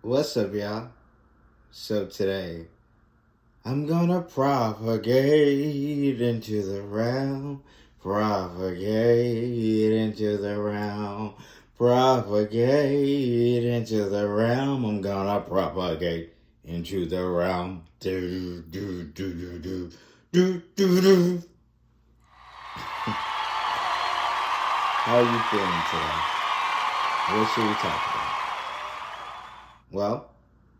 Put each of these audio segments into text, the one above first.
What's up, y'all? So today, I'm gonna propagate into the realm, propagate into the realm, propagate into the realm. I'm gonna propagate into the realm. Do, do, do, do, do, do, do, do. How are you feeling today? What should we talk about? Well,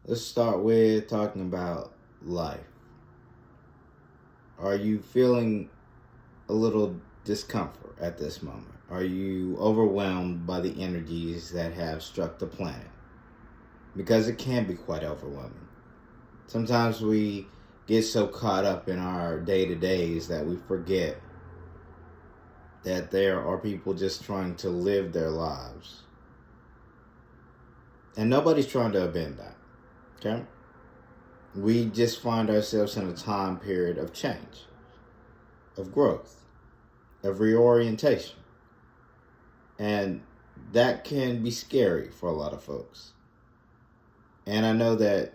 let's start with talking about life. Are you feeling a little discomfort at this moment? Are you overwhelmed by the energies that have struck the planet? Because it can be quite overwhelming. Sometimes we get so caught up in our day-to-days that we forget that there are people just trying to live their lives. And nobody's trying to upend that, okay? We just find ourselves in a time period of change, of growth, of reorientation. And that can be scary for a lot of folks. And I know that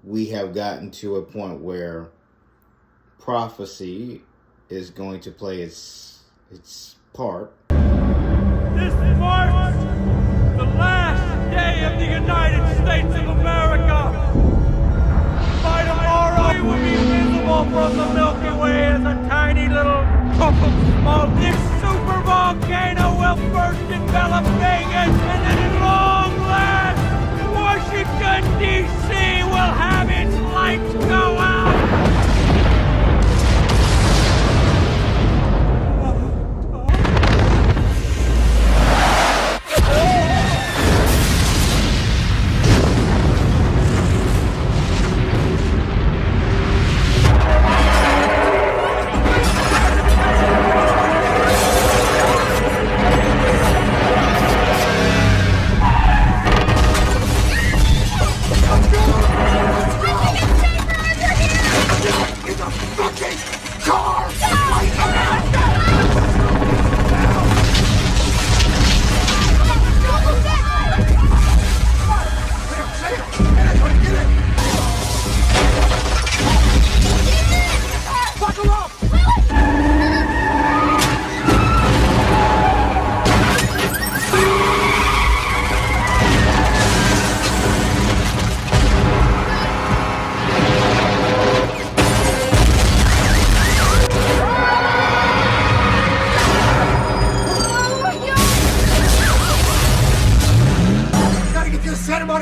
we have gotten to a point where prophecy is going to play its part. This marks the last day of the United States of America. By tomorrow, we will be visible from the Milky Way as a tiny little puff of smoke. This super volcano will first envelop Vegas, and then at long last, Washington, D.C. will have its lights go out.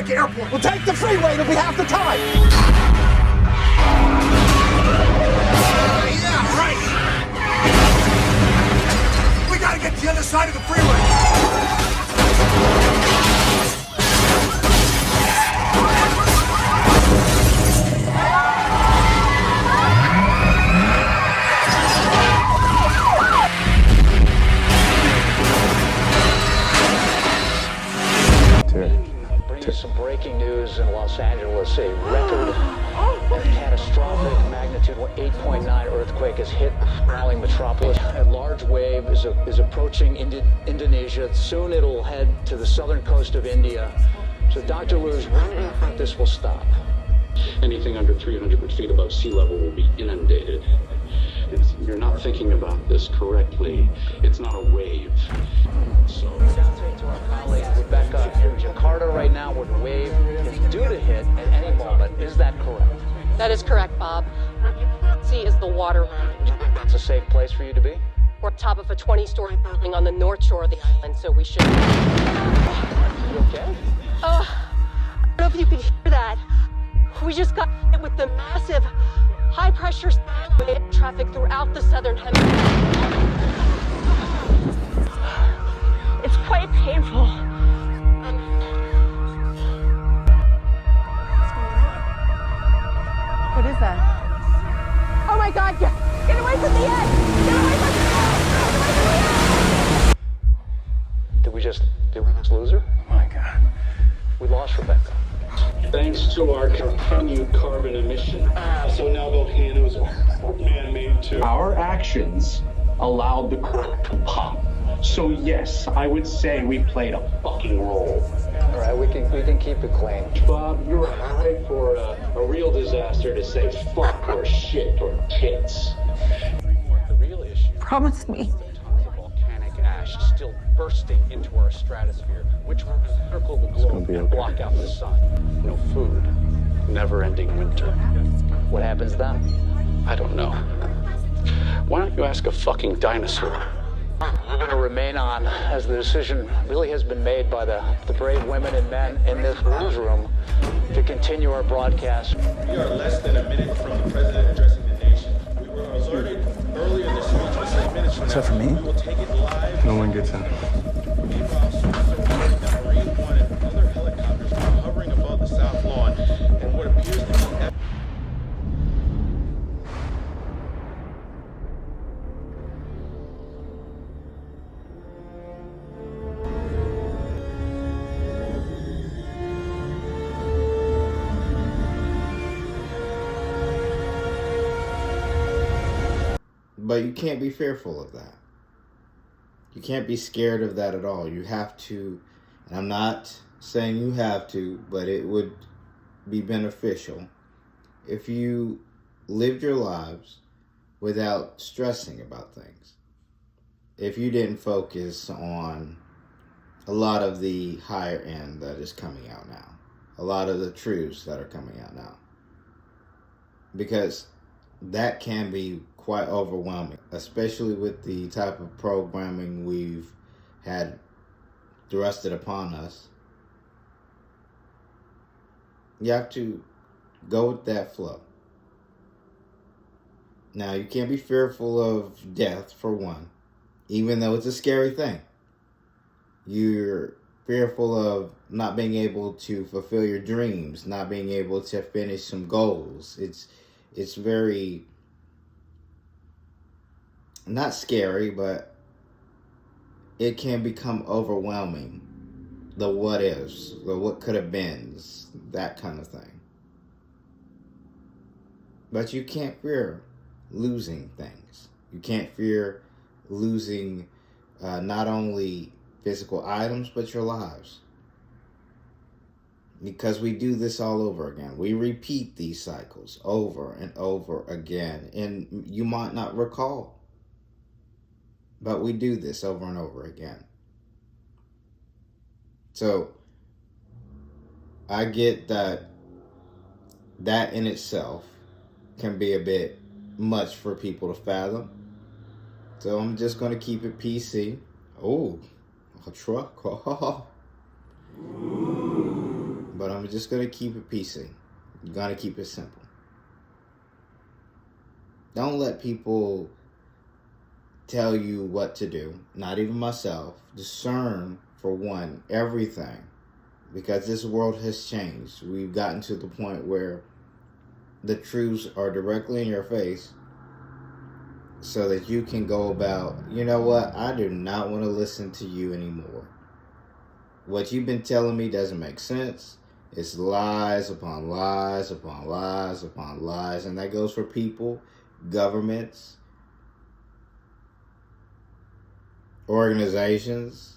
Airport. We'll take the freeway. It'll be half the time. Yeah, right. We gotta get to the other side of the freeway. Some breaking news in Los Angeles. A record catastrophic magnitude 8.9 earthquake has hit the sprawling metropolis. A large wave is approaching Indonesia. Soon it'll head to the southern coast of India. So Dr. Luz, when do you think this will stop? Anything under 300 feet above sea level will be inundated. You're not thinking about this correctly. It's not a wave. So To our colleague Rebecca in Jakarta right now, where the wave is due to hit at any moment. Is that correct? That is correct, Bob. What you can't see is the water. Do you think that's a safe place for you to be? We're on top of a 20-story building on the north shore of the island, so we should... You okay? I don't know if you could hear that. We just got hit with the massive, high-pressure wave traffic throughout the southern hemisphere. It's quite painful. What is that? Oh my God, get away from the edge! Get away from the edge! Did we just lose her? Oh my God. We lost Rebecca. thanks to our continued carbon emission. So now volcanoes are man-made too. Our actions allowed the core to pop. So yes, I would say we played a fucking role. All right, we can keep it clean. Bob, you're high for a real disaster to say fuck or shit or tits. The real issue. Promise me. Tons of volcanic ash still bursting into our stratosphere, which will encircle the globe and block out the sun. No food. Never-ending winter. What happens then? I don't know. Why don't you ask a fucking dinosaur? We're going to remain on, as the decision really has been made by the brave women and men in this newsroom to continue our broadcast. We are less than a minute from the president addressing the nation. We were alerted earlier this week, just 6 minutes from now. Except for me? We will take it live. No one gets in. Meanwhile, surface that Marine One and other helicopters are hovering above the South Lawn, and what appears to be But you can't be fearful of that. You can't be scared of that at all. You have to, and I'm not saying you have to, but it would be beneficial if you lived your lives without stressing about things. If you didn't focus on a lot of the higher end that is coming out now, a lot of the truths that are coming out now. Because that can be quite overwhelming, especially with the type of programming we've had thrusted upon us. You have to go with that flow. Now, you can't be fearful of death, for one, even though it's a scary thing. You're fearful of not being able to fulfill your dreams, not being able to finish some goals. It's very, not scary, but it can become overwhelming. The what ifs, the what could have beens, that kind of thing. But you can't fear losing things. You can't fear losing not only physical items, but your lives. Because we do this all over again. We repeat these cycles over and over again. And you might not recall, but we do this over and over again. So I get that in itself can be a bit much for people to fathom. So I'm just going to keep it PC. Oh, a truck. Oh. But I'm just going to keep it PC. I'm going to keep it simple. Don't let people tell you what to do. Not even myself. Discern, for one, everything. Because this world has changed. We've gotten to the point where the truths are directly in your face, so that you can go about, you know what, I do not want to listen to you anymore. What you've been telling me doesn't make sense. It's lies upon lies upon lies upon lies. And that goes for people, governments, organizations.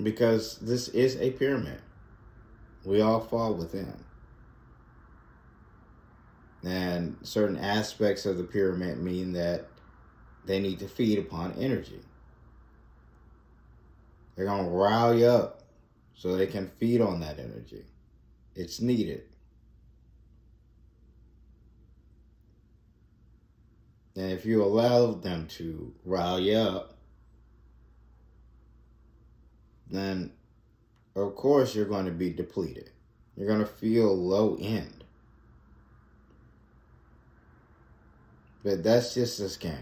Because this is a pyramid. We all fall within. And certain aspects of the pyramid mean that they need to feed upon energy. They're going to rile you up so they can feed on that energy. It's needed. And if you allow them to rile you up, then of course you're going to be depleted. You're going to feel low end. But that's just this game.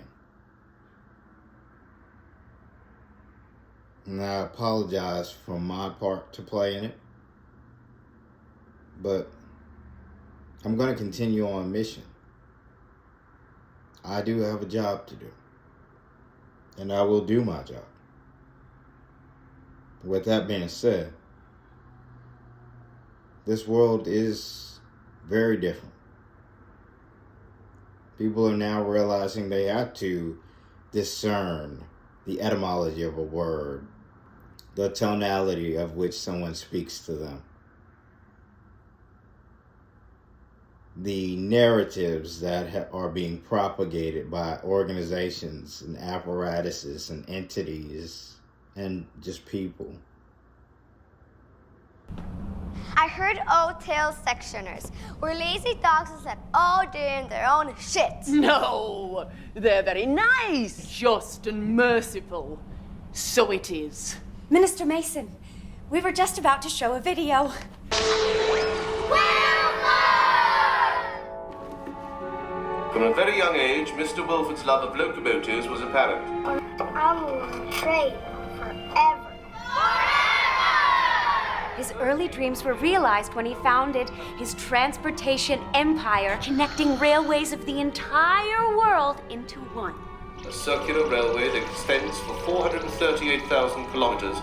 And I apologize for my part to play in it. But I'm going to continue on mission. I do have a job to do. And I will do my job. With that being said, this world is very different. People are now realizing they have to discern the etymology of a word, the tonality of which someone speaks to them, the narratives that are being propagated by organizations and apparatuses and entities and just people. I heard old tales sectioners were lazy dogs that all doing their own shit. No, they're very nice, just and merciful. So it is. Minister Mason, we were just about to show a video. From a very young age, Mr. Wilford's love of locomotives was apparent. I will train forever. His early dreams were realized when he founded his transportation empire, connecting railways of the entire world into one. A circular railway that extends for 438,000 kilometers.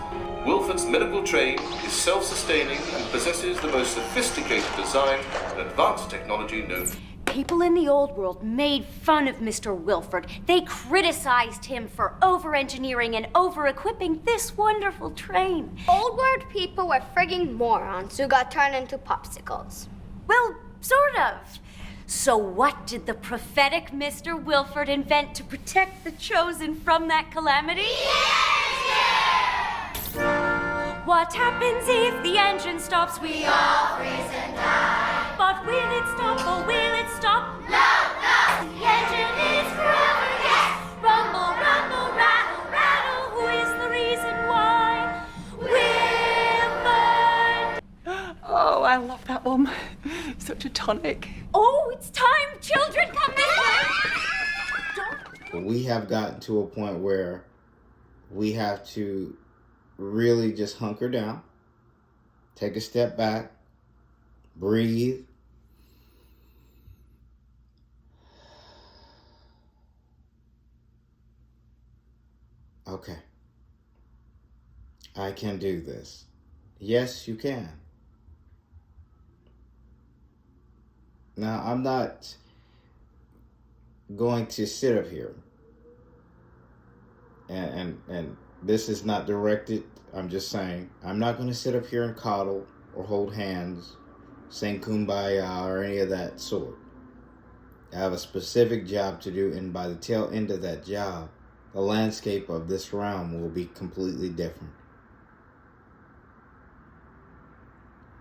Wilford's miracle train is self-sustaining and possesses the most sophisticated design and advanced technology known. People in the old world made fun of Mr. Wilford. They criticized him for over-engineering and over-equipping this wonderful train. Old world people were frigging morons who got turned into popsicles. Well, sort of. So what did the prophetic Mr. Wilford invent to protect the chosen from that calamity? What happens if the engine stops? We all freeze and die. But will it stop or will it stop? No, no! The engine is forever, yes! Rumble, rumble, rattle, rattle. Who is the reason why? Wilford! Oh, I love that one. Such a tonic. Oh, it's time, children, come this way! We have gotten to a point where we have to really just hunker down, take a step back, breathe, okay, I can do this. Yes, you can. Now, I'm not going to sit up here and this is not directed. I'm just saying, I'm not going to sit up here and coddle or hold hands, sing kumbaya or any of that sort. I have a specific job to do, and by the tail end of that job, the landscape of this realm will be completely different.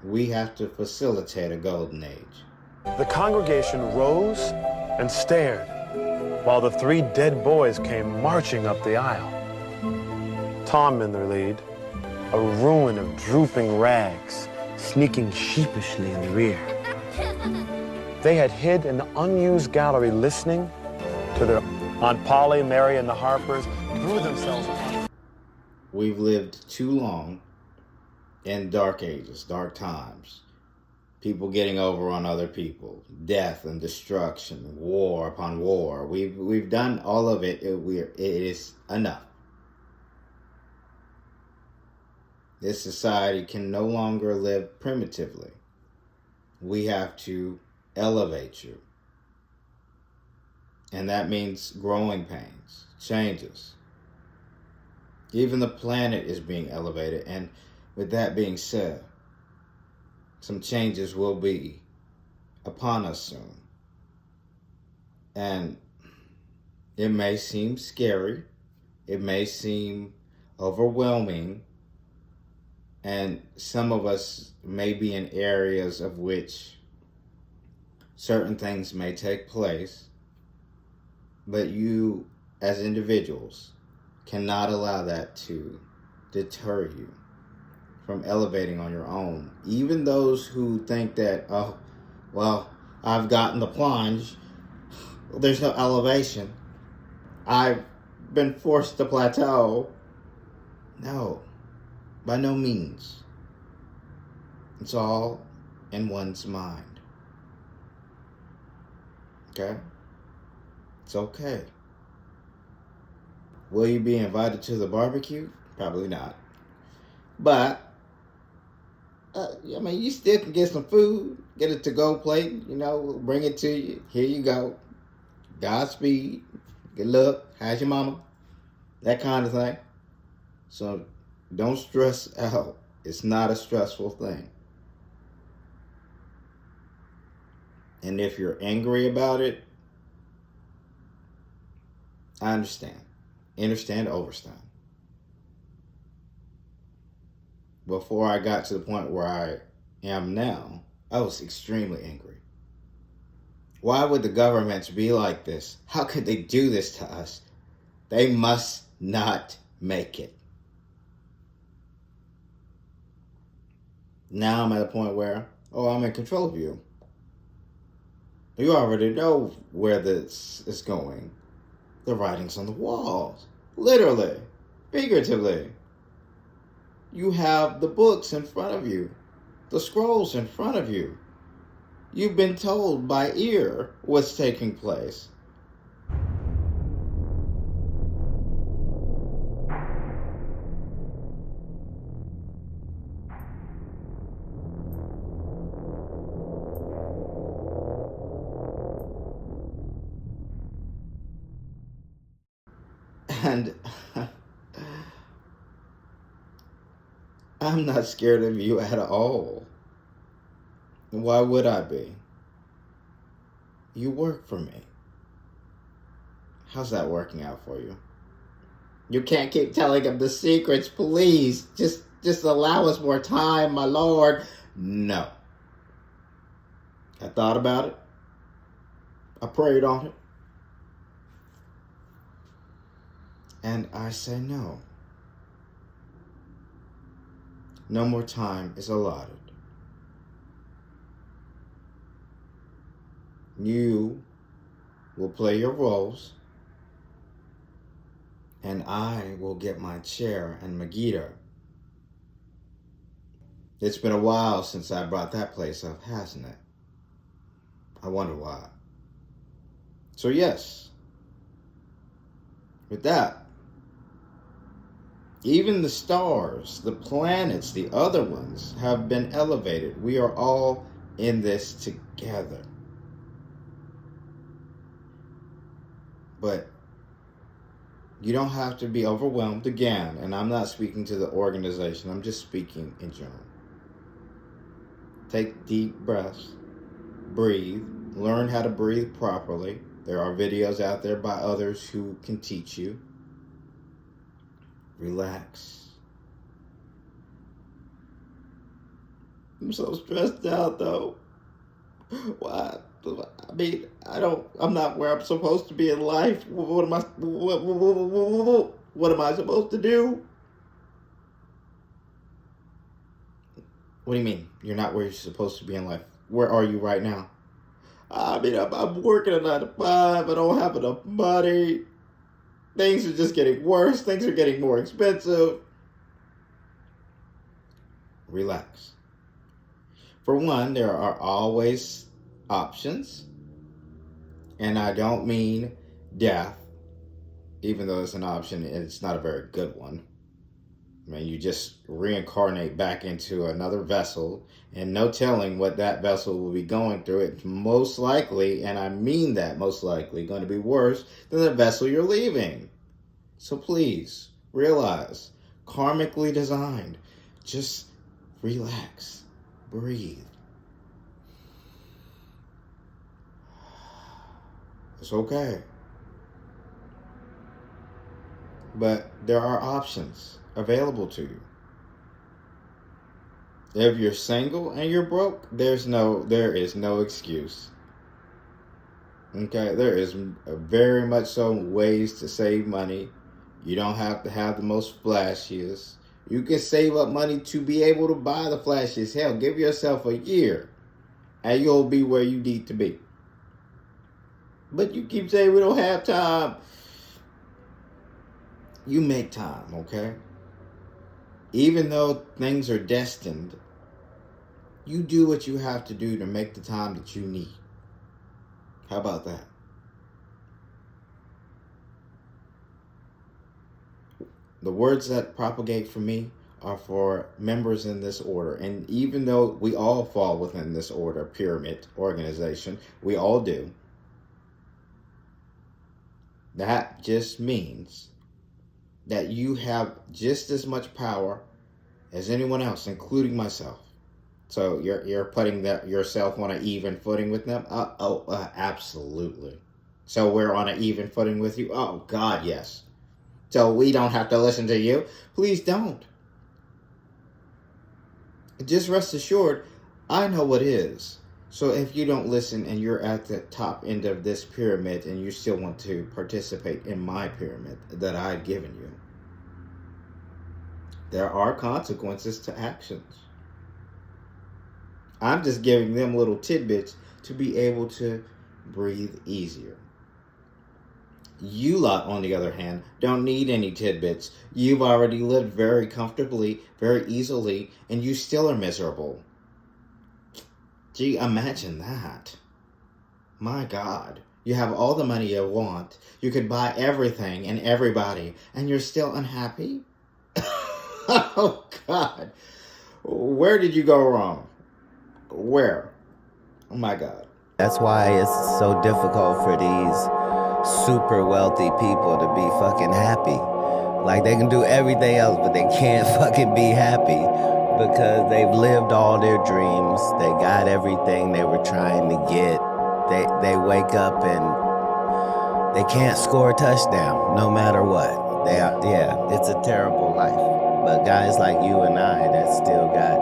We have to facilitate a golden age. The congregation rose and stared while the three dead boys came marching up the aisle. Tom in their lead, a ruin of drooping rags, sneaking sheepishly in the rear. They had hid in the unused gallery listening to their Aunt Polly, Mary, and the Harpers threw themselves upon. We've lived too long in dark ages, dark times. People getting over on other people, death and destruction, war upon war. We've done all of it. It is enough. This society can no longer live primitively. We have to elevate you. And that means growing pains, changes. Even the planet is being elevated. And with that being said, some changes will be upon us soon. And it may seem scary. It may seem overwhelming. And some of us may be in areas of which certain things may take place. But you, as individuals, cannot allow that to deter you from elevating on your own. Even those who think that, oh, well, I've gotten the plunge. There's no elevation. I've been forced to plateau. No, by no means. It's all in one's mind. Okay? It's okay. Will you be invited to the barbecue? Probably not. But, you still can get some food, get a to-go plate, we'll bring it to you. Here you go. Godspeed. Good luck. How's your mama? That kind of thing. So don't stress out. It's not a stressful thing. And if you're angry about it, I understand. Understand, overstand. Before I got to the point where I am now, I was extremely angry. Why would the governments be like this? How could they do this to us? They must not make it. Now I'm at a point where, I'm in control of you. You already know where this is going. The writing's on the walls. Literally. Figuratively. You have the books in front of you. The scrolls in front of you. You've been told by ear what's taking place. And I'm not scared of you at all. Why would I be? You work for me. How's that working out for you? You can't keep telling him the secrets, please. Just allow us more time, my lord. No. I thought about it. I prayed on it. And I say no. No more time is allotted. You will play your roles, and I will get my chair and Megiddo. It's been a while since I brought that place up, hasn't it? I wonder why. So yes, with that, even the stars, the planets, the other ones have been elevated. We are all in this together. But you don't have to be overwhelmed again. And I'm not speaking to the organization. I'm just speaking in general. Take deep breaths. Breathe. Learn how to breathe properly. There are videos out there by others who can teach you. Relax. I'm so stressed out though. Why? I mean, I'm not where I'm supposed to be in life. What am I supposed to do? What do you mean? You're not where you're supposed to be in life? Where are you right now? I mean, I'm working a 9 to 5. I don't have enough money. Things are just getting worse. Things are getting more expensive. Relax. For one, there are always options. And I don't mean death, even though it's an option, and it's not a very good one. I mean, you just reincarnate back into another vessel, and no telling what that vessel will be going through. It's most likely, and I mean that most likely, going to be worse than the vessel you're leaving. So please, realize, karmically designed. Just relax. Breathe. It's okay. But there are options available to you. If you're single and you're broke, there is no excuse. Okay, there is very much so ways to save money. You don't have to have the most flashiest. You can save up money to be able to buy the flashiest. Hell, give yourself a year and you'll be where you need to be. But you keep saying we don't have time. You make time, okay? Even though things are destined, you do what you have to do to make the time that you need. How about that? The words that propagate for me are for members in this order. And even though we all fall within this order, pyramid organization, we all do. That just means that you have just as much power as anyone else, including myself. So you're putting yourself on an even footing with them? Absolutely. So we're on an even footing with you? Oh, God, yes. So we don't have to listen to you? Please don't. Just rest assured, I know what is. So if you don't listen and you're at the top end of this pyramid and you still want to participate in my pyramid that I've given you, there are consequences to actions. I'm just giving them little tidbits to be able to breathe easier. You lot, on the other hand, don't need any tidbits. You've already lived very comfortably, very easily, and you still are miserable. Gee, imagine that. My God. You have all the money you want. You could buy everything and everybody, and you're still unhappy? Oh, God. Where did you go wrong? Where? Oh, my God. That's why it's so difficult for these super wealthy people to be fucking happy. Like, they can do everything else, but they can't fucking be happy because they've lived all their dreams. They got everything they were trying to get. They wake up and they can't score a touchdown no matter what. It's a terrible life. But guys like you and I that still got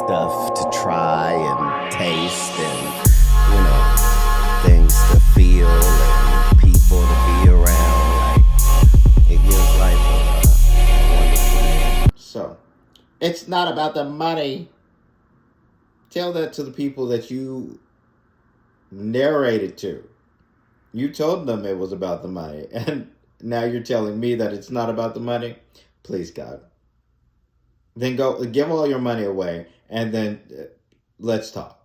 stuff to try and taste and, you know, things to feel and people to be around, like, it gives life a wonderful name. So, it's not about the money. Tell that to the people that you narrated to. You told them it was about the money, and now you're telling me that it's not about the money? Please, God. Then go give all your money away, and then let's talk.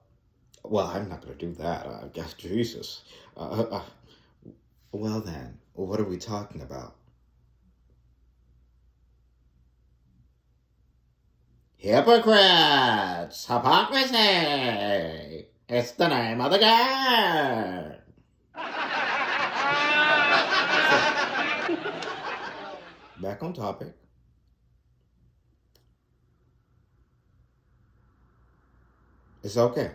Well, I'm not going to do that. I guess, Jesus. Well then, what are we talking about? Hypocrites! Hypocrisy! It's the name of the game! Back on topic. It's okay.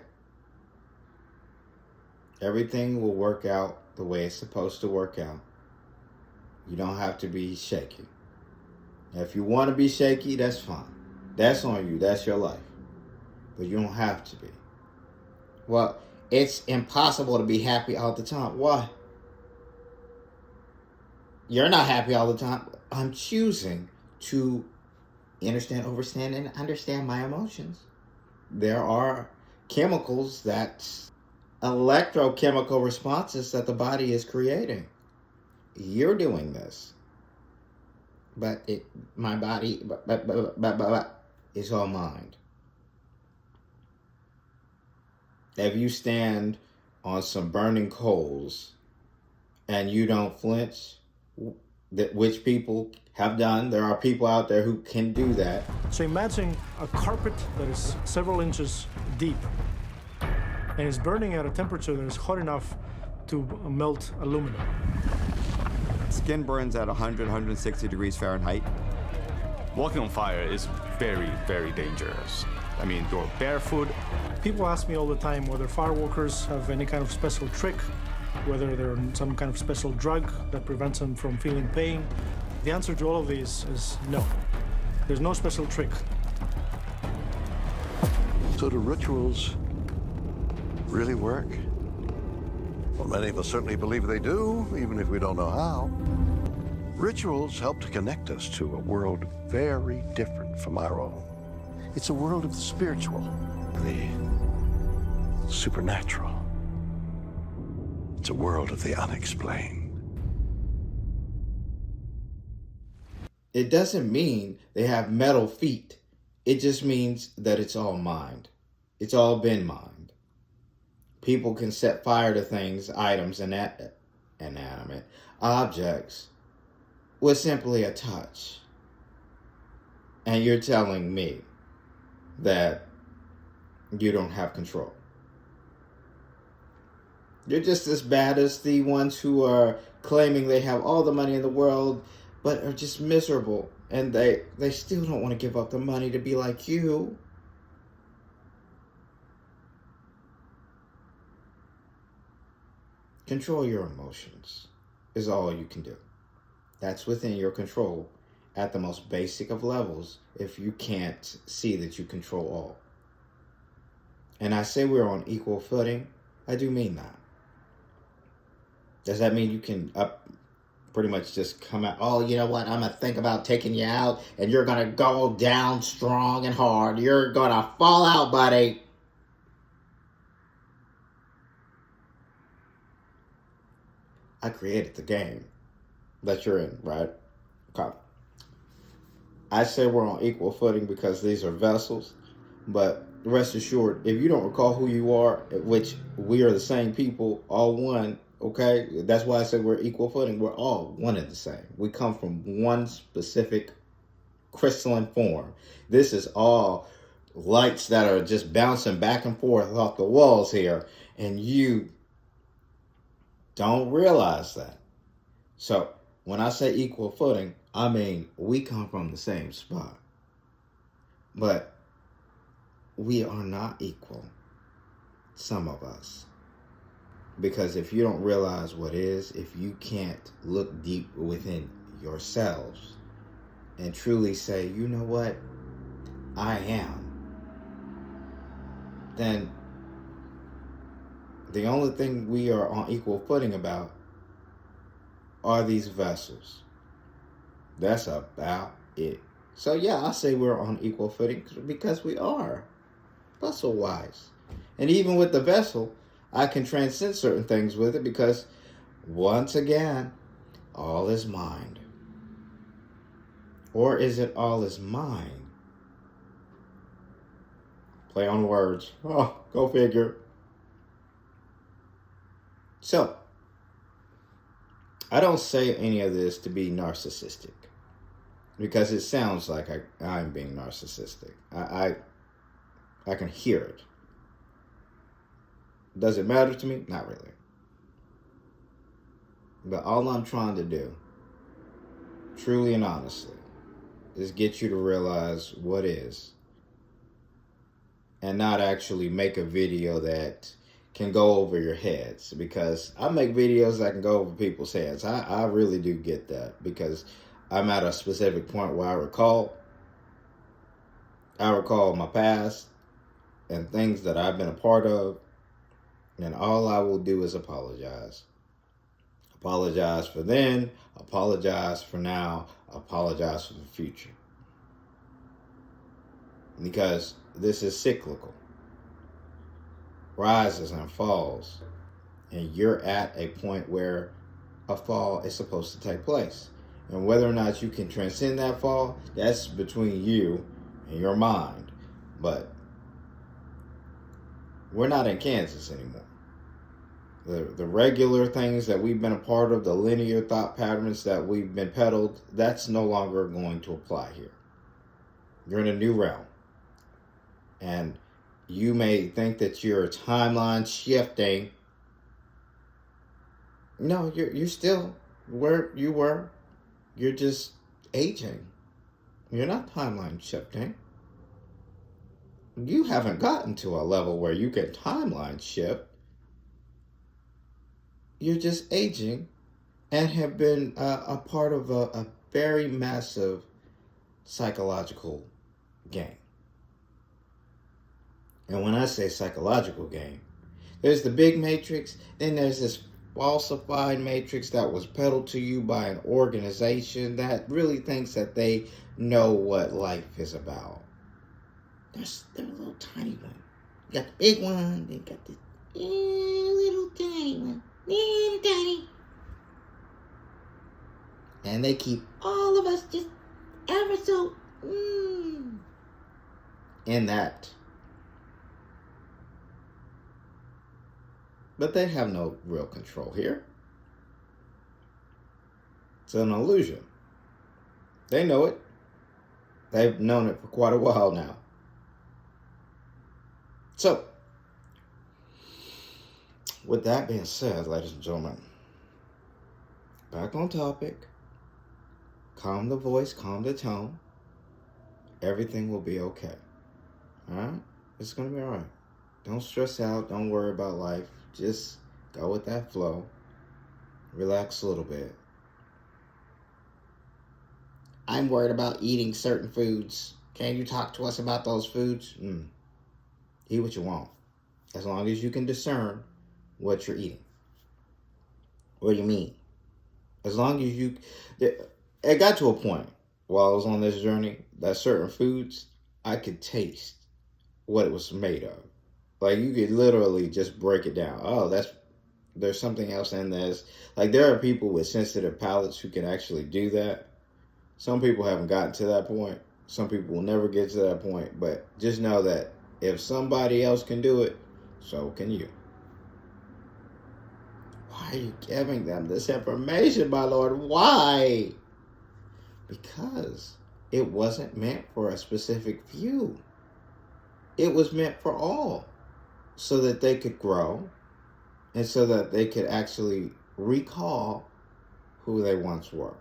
Everything will work out the way it's supposed to work out. You don't have to be shaky. If you want to be shaky, that's fine. That's on you. That's your life. But you don't have to be. Well, it's impossible to be happy all the time. Why? You're not happy all the time. I'm choosing to understand, and understand my emotions. There are chemicals electrochemical responses that the body is creating. You're doing this. But my body, it's all mind. If you stand on some burning coals and you don't flinch, which people have done, there are people out there who can do that. So imagine a carpet that is several inches deep and is burning at a temperature that is hot enough to melt aluminum. Skin burns at 100, 160 degrees Fahrenheit. Walking on fire is very, very dangerous. I mean, you're barefoot. People ask me all the time whether firewalkers have any kind of special trick, whether they're on some kind of special drug that prevents them from feeling pain. The answer to all of these is no. There's no special trick. So do rituals really work? Well, many of us certainly believe they do, even if we don't know how. Rituals help to connect us to a world very different from our own. It's a world of the spiritual, the supernatural. It's a world of the unexplained. It doesn't mean they have metal feet. It just means that it's all mind. It's all been mind. People can set fire to things, items, and inanimate objects with simply a touch. And you're telling me that you don't have control. You're just as bad as the ones who are claiming they have all the money in the world, but are just miserable. And they still don't want to give up the money to be like you. Control your emotions is all you can do. That's within your control at the most basic of levels if you can't see that you control all. And I say we're on equal footing. I do mean that. Does that mean you can pretty much just come out, oh, you know what, I'm going to think about taking you out and you're going to go down strong and hard. You're going to fall out, buddy. I created the game that you're in, right? Okay. I say we're on equal footing because these are vessels, but rest assured, if you don't recall who you are, which we are the same people, all one, okay? That's why I say we're equal footing. We're all one and the same. We come from one specific crystalline form. This is all lights that are just bouncing back and forth off the walls here, and you don't realize that. So when I say equal footing, I mean we come from the same spot. But we are not equal, some of us. Because if you don't realize what is, if you can't look deep within yourselves and truly say, you know what, I am, then the only thing we are on equal footing about are these vessels. That's about it. So yeah, I say we're on equal footing because we are, vessel-wise. And even with the vessel, I can transcend certain things with it because, once again, all is mind. Or is it all is mine? Play on words. Oh, go figure. So, I don't say any of this to be narcissistic because it sounds like I'm being narcissistic. I can hear it. Does it matter to me? Not really. But all I'm trying to do, truly and honestly, is get you to realize what is and not actually make a video that can go over your heads, because I make videos that can go over people's heads. I really do get that because I'm at a specific point where I recall my past and things that I've been a part of, and all I will do is apologize. Apologize for then, apologize for now, apologize for the future. Because this is cyclical. Rises and falls. And you're at a point where a fall is supposed to take place. And whether or not you can transcend that fall, that's between you and your mind. But we're not in Kansas anymore. The regular things that we've been a part of, the linear thought patterns that we've been peddled, that's no longer going to apply here. You're in a new realm. And you may think that you're timeline shifting. No, you're still where you were. You're just aging. You're not timeline shifting. You haven't gotten to a level where you can timeline shift. You're just aging and have been a part of a very massive psychological game. And when I say psychological game, there's the big matrix, then there's this falsified matrix that was peddled to you by an organization that really thinks that they know what life is about. There's a little tiny one. You got the big one, then you got the little tiny one. Little tiny. And they keep all of us just ever so in that. But they have no real control here. It's an illusion. They know it. They've known it for quite a while now. So, with that being said, ladies and gentlemen, back on topic. Calm the voice, calm the tone. Everything will be okay. Alright? It's gonna be alright. Don't stress out. Don't worry about life. Just go with that flow. Relax a little bit. I'm worried about eating certain foods. Can you talk to us about those foods? Eat what you want. As long as you can discern what you're eating. What do you mean? As long as you... It got to a point while I was on this journey that certain foods, I could taste what it was made of. Like, you could literally just break it down. Oh, there's something else in this. Like, there are people with sensitive palates who can actually do that. Some people haven't gotten to that point. Some people will never get to that point. But just know that if somebody else can do it, so can you. Why are you giving them this information, my Lord? Why? Because it wasn't meant for a specific few. It was meant for all. So that they could grow. And so that they could actually recall who they once were.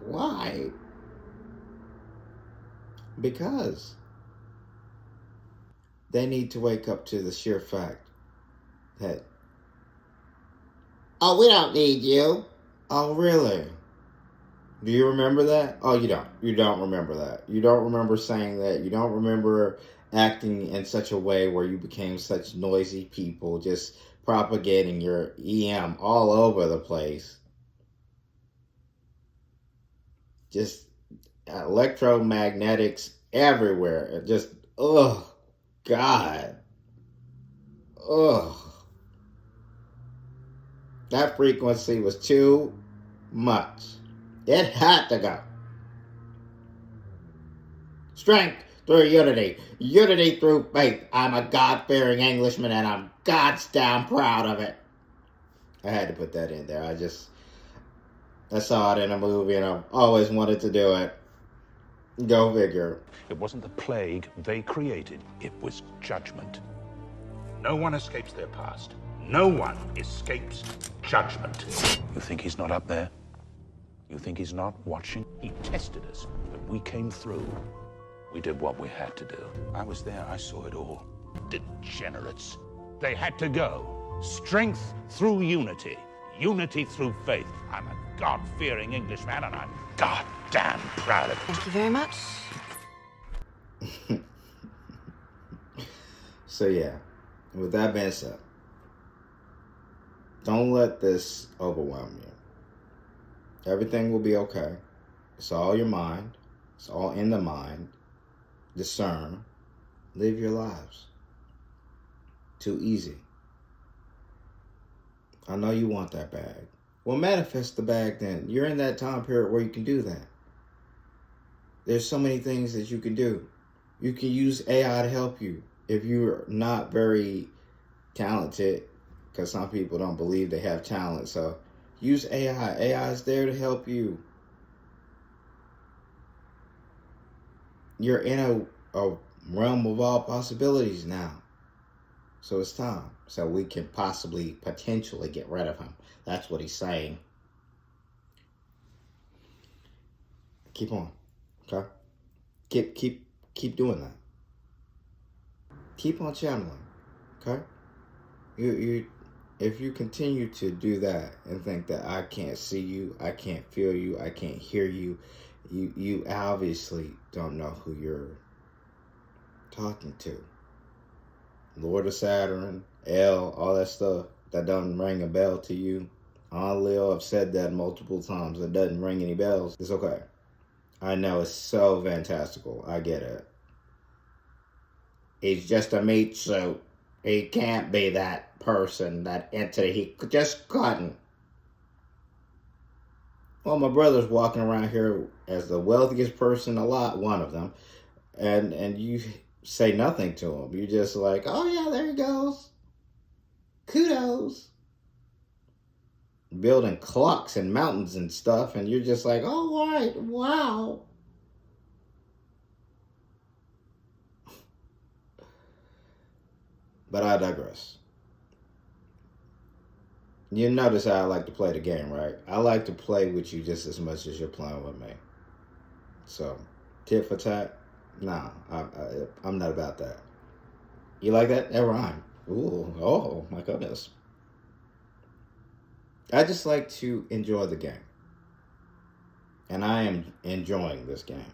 Why? Because they need to wake up to the sheer fact that, oh, we don't need you. Oh, really? Do you remember that? Oh, you don't. You don't remember that. You don't remember saying that. You don't remember acting in such a way where you became such noisy people, just propagating your EM all over the place. Just electromagnetics everywhere. Just, ugh, God. Ugh. That frequency was too much. It had to go. Strength through unity. Unity through faith. I'm a God-fearing Englishman and I'm God's damn proud of it. I had to put that in there. I saw it in a movie and I've always wanted to do it. Go figure. It wasn't the plague they created. It was judgment. No one escapes their past. No one escapes judgment. You think he's not up there? You think he's not watching? He tested us, but we came through. We did what we had to do. I was there. I saw it all. Degenerates. They had to go. Strength through unity. Unity through faith. I'm a God-fearing Englishman, and I'm goddamn proud of it. Thank you very much. So yeah, with that being said, don't let this overwhelm you. Everything will be okay. It's all your mind. It's all in the mind. Discern. Live your lives. Too easy. I know you want that bag. Well, manifest the bag then. You're in that time period where you can do that. There's so many things that you can do. You can use AI to help you. If you're not very talented, because some people don't believe they have talent, so use AI. AI is there to help you. You're in a realm of all possibilities now. So it's time. So we can potentially get rid of him. That's what he's saying. Keep on. Okay? Keep doing that. Keep on channeling. Okay? If you continue to do that and think that I can't see you, I can't feel you, I can't hear you, you obviously don't know who you're talking to. Lord of Saturn, El, all that stuff, that doesn't ring a bell to you. Aunt Lil, I've said that multiple times. It doesn't ring any bells. It's okay. I know it's so fantastical. I get it. He's just a meat suit. He can't be that person, that entity. He just couldn't. Well, my brother's walking around here as the wealthiest person alive, one of them, and you say nothing to him. You're just like, oh yeah, there he goes. Kudos. Building clocks and mountains and stuff, and you're just like, oh, all right, wow. But I digress. You notice how I like to play the game, right? I like to play with you just as much as you're playing with me. So, tit for tat? Nah, I'm not about that. You like that? That rhyme. Ooh, oh my goodness. I just like to enjoy the game. And I am enjoying this game.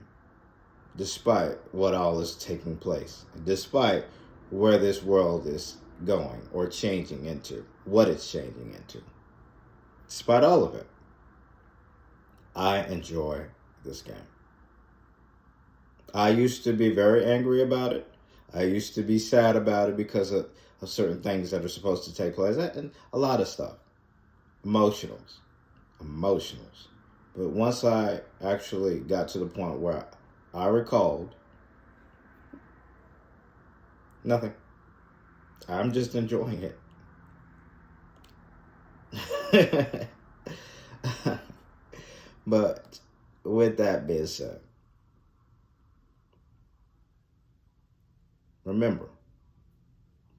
Despite what all is taking place. Despite where this world is going or changing into. What it's changing into. Despite all of it. I enjoy this game. I used to be very angry about it. I used to be sad about it because of certain things that are supposed to take place. And a lot of stuff. Emotionals. But once I actually got to the point where I recalled, nothing. I'm just enjoying it. But with that being said, remember,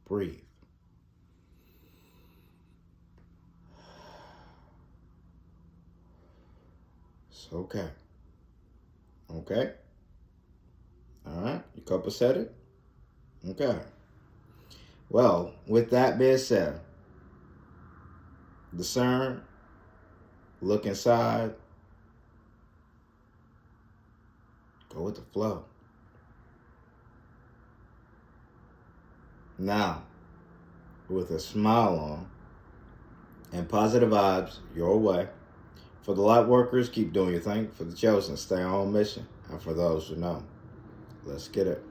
breathe. It's okay. Okay? Alright, you copacetic? Okay. Well, with that being said, discern, look inside, go with the flow. Now, with a smile on and positive vibes your way, for the light workers, keep doing your thing. For the chosen, stay on mission. And for those who know, let's get it.